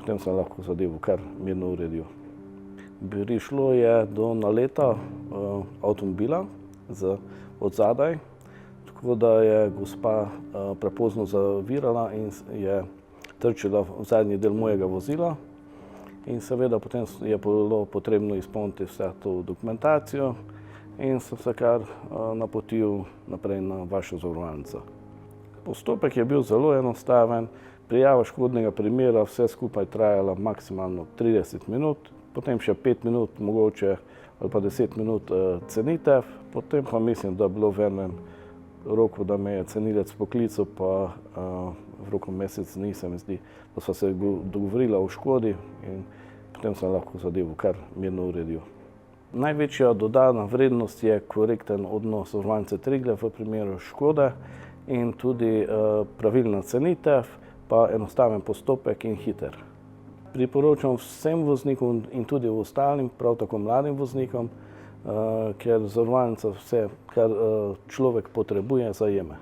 potem sem lahko zadevo kar mirno uredil. Prišlo je do naleta avtomobila od zadaj, tako da je gospa prepozno zavirala in je trčila v zadnji del mojega vozila. In seveda potem je bilo potrebno izpolniti vso to dokumentacijo in sem se kar napotil naprej na vašo zavarovalnico. Postopek je bil zelo enostaven, prijava škodnega primera, vse skupaj trajala maksimalno 30 minut, potem še 5 minut mogoče ali pa 10 minut cenitev, potem pa mislim, da je bilo v enem roku, da me je cenilec poklical, pa v roku mesec dni se mi zdi, da sva se dogovorila o škodi in potem sem lahko zadevo kar mirno uredil. Največja dodana vrednost je korekten odnos Zavarovalnice Triglav v primeru škode in tudi pravilna cenitev, pa enostaven postopek in hiter. Priporočam vsem voznikom in tudi ostalim, prav tako mladim voznikom, ker zavarovalnica vse, kar človek potrebuje, zajame.